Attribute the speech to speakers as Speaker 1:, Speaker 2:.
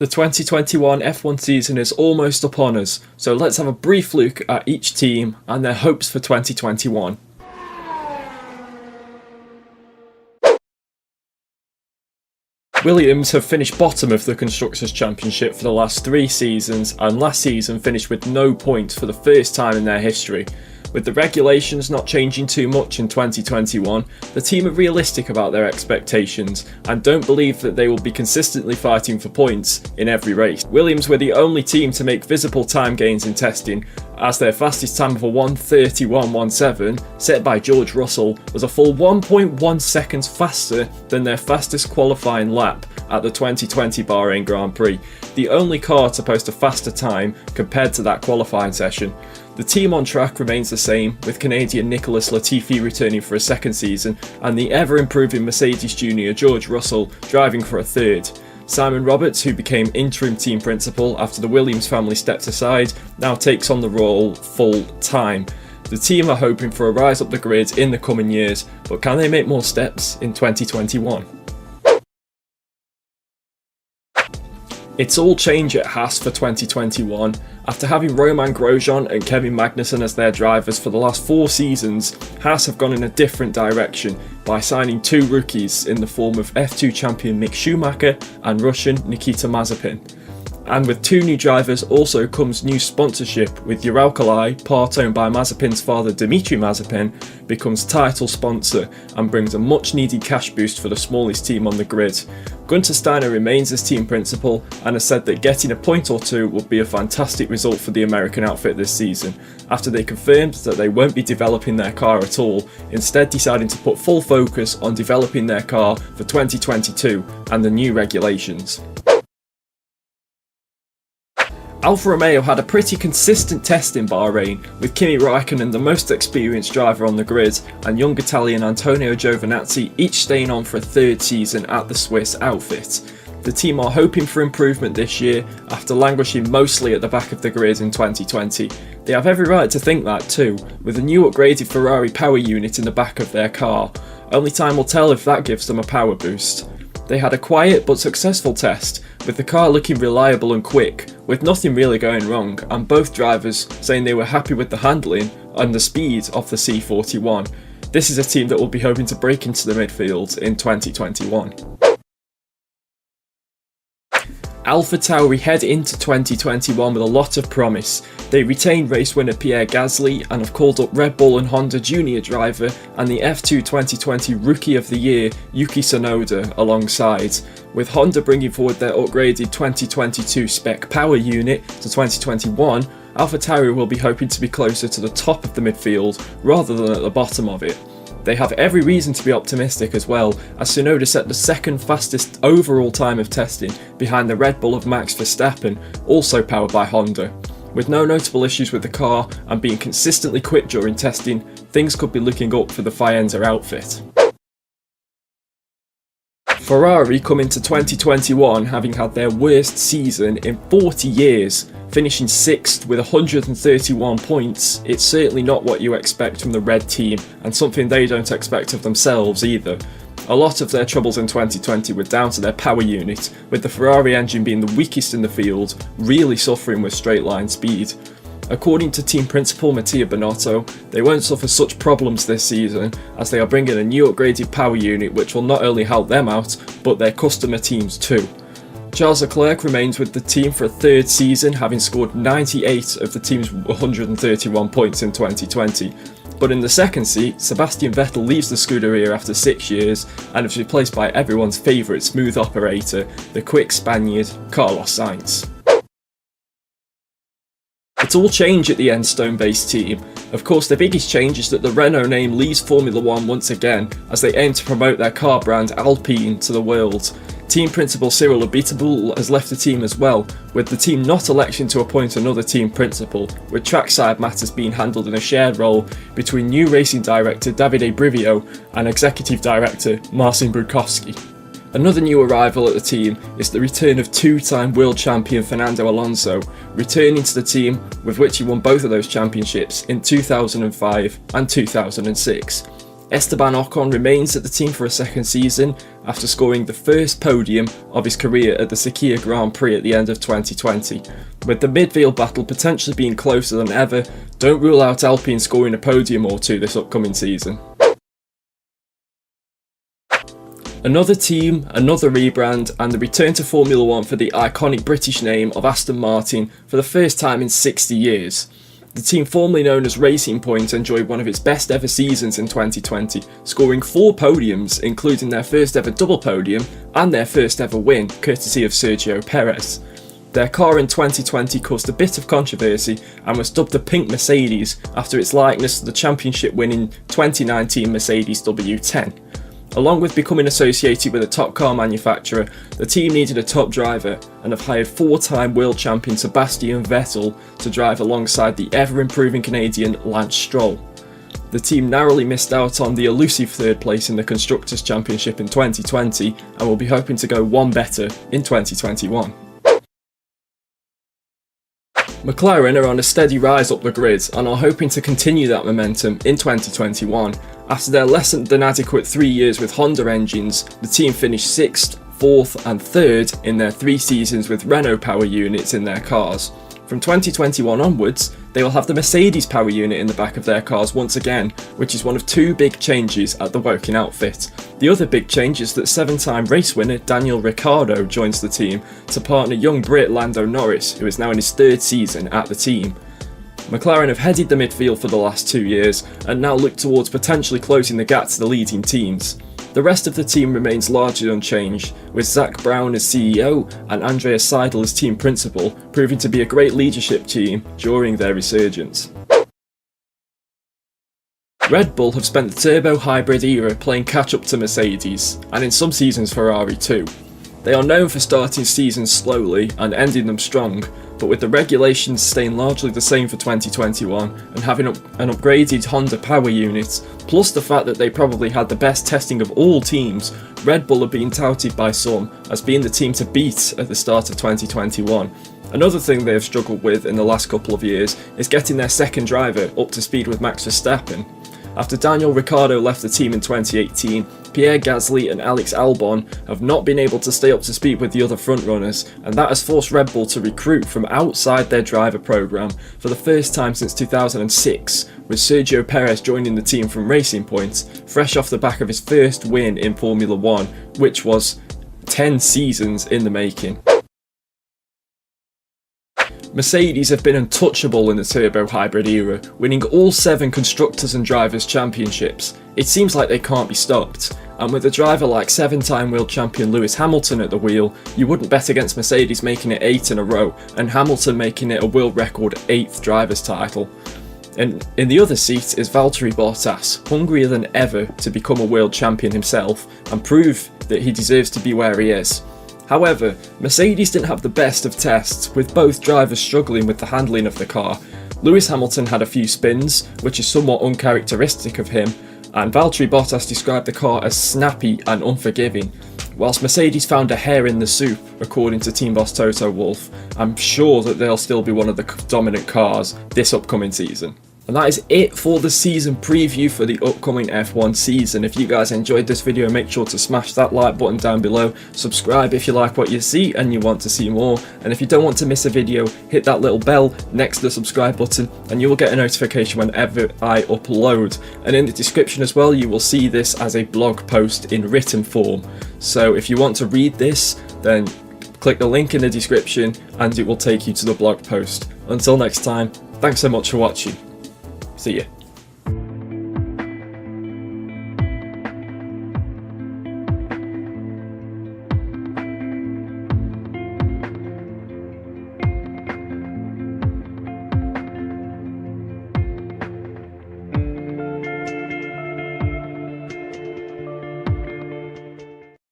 Speaker 1: The 2021 F1 season is almost upon us, so let's have a brief look at each team and their hopes for 2021. Williams have finished bottom of the Constructors' Championship for the last 3 seasons, and last season finished with no points for the first time in their history. With the regulations not changing too much in 2021, the team are realistic about their expectations and don't believe that they will be consistently fighting for points in every race. Williams were the only team to make visible time gains in testing, as their fastest time of a 1:31.17, set by George Russell, was a full 1.1 seconds faster than their fastest qualifying lap at the 2020 Bahrain Grand Prix, the only car to post a faster time compared to that qualifying session. The team on track remains the same, with Canadian Nicholas Latifi returning for a second season and the ever-improving Mercedes junior George Russell driving for a third. Simon Roberts, who became interim team principal after the Williams family stepped aside, now takes on the role full-time. The team are hoping for a rise up the grid in the coming years, but can they make more steps in 2021? It's all change at Haas for 2021. After having Romain Grosjean and Kevin Magnussen as their drivers for the last 4 seasons, Haas have gone in a different direction by signing 2 rookies in the form of F2 champion Mick Schumacher and Russian Nikita Mazepin. And with 2 new drivers also comes new sponsorship, with Uralkali, part owned by Mazepin's father Dmitry Mazepin, becomes title sponsor and brings a much needed cash boost for the smallest team on the grid. Gunter Steiner remains as team principal and has said that getting a point or 2 would be a fantastic result for the American outfit this season, after they confirmed that they won't be developing their car at all, instead deciding to put full focus on developing their car for 2022 and the new regulations. Alfa Romeo had a pretty consistent test in Bahrain, with Kimi Räikkönen the most experienced driver on the grid and young Italian Antonio Giovinazzi each staying on for a 3rd season at the Swiss outfit. The team are hoping for improvement this year after languishing mostly at the back of the grid in 2020. They have every right to think that too, with a new upgraded Ferrari power unit in the back of their car. Only time will tell if that gives them a power boost. They had a quiet but successful test, with the car looking reliable and quick, with nothing really going wrong, and both drivers saying they were happy with the handling and the speed of the C41. This is a team that will be hoping to break into the midfield in 2021. AlphaTauri head into 2021 with a lot of promise. They retained race winner Pierre Gasly and have called up Red Bull and Honda junior driver and the F2 2020 Rookie of the Year Yuki Tsunoda alongside, with Honda bringing forward their upgraded 2022 spec power unit to 2021. AlphaTauri will be hoping to be closer to the top of the midfield rather than at the bottom of it. They have every reason to be optimistic as well, as Tsunoda set the 2nd fastest overall time of testing behind the Red Bull of Max Verstappen, also powered by Honda. With no notable issues with the car and being consistently quick during testing, things could be looking up for the Faenza outfit. Ferrari come into 2021 having had their worst season in 40 years, finishing 6th with 131 points. It's certainly not what you expect from the red team, and something they don't expect of themselves either. A lot of their troubles in 2020 were down to their power unit, with the Ferrari engine being the weakest in the field, really suffering with straight line speed. According to team principal Mattia Binotto, they won't suffer such problems this season, as they are bringing a new upgraded power unit which will not only help them out, but their customer teams too. Charles Leclerc remains with the team for a 3rd season, having scored 98 of the team's 131 points in 2020. But in the 2nd seat, Sebastian Vettel leaves the Scuderia after 6 years and is replaced by everyone's favourite smooth operator, the quick Spaniard Carlos Sainz. It's all change at the Enstone-based team. Of course, the biggest change is that the Renault name leaves Formula 1 once again, as they aim to promote their car brand Alpine to the world. Team principal Cyril Abiteboul has left the team as well, with the team not electing to appoint another team principal, with trackside matters being handled in a shared role between new racing director Davide Brivio and executive director Marcin Brukowski. Another new arrival at the team is the return of 2-time world champion Fernando Alonso, returning to the team with which he won both of those championships in 2005 and 2006. Esteban Ocon remains at the team for a second season after scoring the first podium of his career at the Sakhir Grand Prix at the end of 2020. With the midfield battle potentially being closer than ever, don't rule out Alpine scoring a podium or two this upcoming season. Another team, another rebrand, and the return to Formula 1 for the iconic British name of Aston Martin for the first time in 60 years. The team formerly known as Racing Point enjoyed one of its best ever seasons in 2020, scoring 4 podiums, including their first ever double podium and their first ever win, courtesy of Sergio Perez. Their car in 2020 caused a bit of controversy and was dubbed the Pink Mercedes after its likeness to the championship winning 2019 Mercedes W10. Along with becoming associated with a top car manufacturer, the team needed a top driver and have hired 4-time world champion Sebastian Vettel to drive alongside the ever-improving Canadian Lance Stroll. The team narrowly missed out on the elusive third place in the Constructors' Championship in 2020 and will be hoping to go one better in 2021. McLaren are on a steady rise up the grid and are hoping to continue that momentum in 2021. After their less than adequate 3 years with Honda engines, the team finished 6th, 4th and 3rd in their 3 seasons with Renault power units in their cars. From 2021 onwards, they will have the Mercedes power unit in the back of their cars once again, which is one of 2 big changes at the Woking outfit. The other big change is that 7-time race winner Daniel Ricciardo joins the team to partner young Brit Lando Norris, who is now in his 3rd season at the team. McLaren have headed the midfield for the last 2 years and now look towards potentially closing the gap to the leading teams. The rest of the team remains largely unchanged, with Zak Brown as CEO and Andreas Seidel as team principal, proving to be a great leadership team during their resurgence. Red Bull have spent the turbo hybrid era playing catch up to Mercedes, and in some seasons Ferrari too. They are known for starting seasons slowly and ending them strong, but with the regulations staying largely the same for 2021 and having an upgraded Honda power unit, plus the fact that they probably had the best testing of all teams, Red Bull are being touted by some as being the team to beat at the start of 2021. Another thing they have struggled with in the last couple of years is getting their second driver up to speed with Max Verstappen. After Daniel Ricciardo left the team in 2018, Pierre Gasly and Alex Albon have not been able to stay up to speed with the other frontrunners, and that has forced Red Bull to recruit from outside their driver programme for the first time since 2006, with Sergio Perez joining the team from Racing Point, fresh off the back of his first win in Formula 1, which was 10 seasons in the making. Mercedes have been untouchable in the turbo hybrid era, winning all 7 Constructors and Drivers' Championships. It seems like they can't be stopped, and with a driver like 7-time world champion Lewis Hamilton at the wheel, you wouldn't bet against Mercedes making it 8 in a row, and Hamilton making it a world record 8th driver's title. And in the other seat is Valtteri Bottas, hungrier than ever to become a world champion himself and prove that he deserves to be where he is. However, Mercedes didn't have the best of tests, with both drivers struggling with the handling of the car. Lewis Hamilton had a few spins, which is somewhat uncharacteristic of him, and Valtteri Bottas described the car as snappy and unforgiving. Whilst Mercedes found a hair in the soup, according to team boss Toto Wolff, I'm sure that they'll still be one of the dominant cars this upcoming season. And that is it for the season preview for the upcoming F1 season. If you guys enjoyed this video, make sure to smash that like button down below, subscribe if you like what you see and you want to see more, and if you don't want to miss a video, hit that little bell next to the subscribe button and you will get a notification whenever I upload. And in the description as well, you will see this as a blog post in written form. So if you want to read this, then click the link in the description and it will take you to the blog post. Until next time, thanks so much for watching. See ya.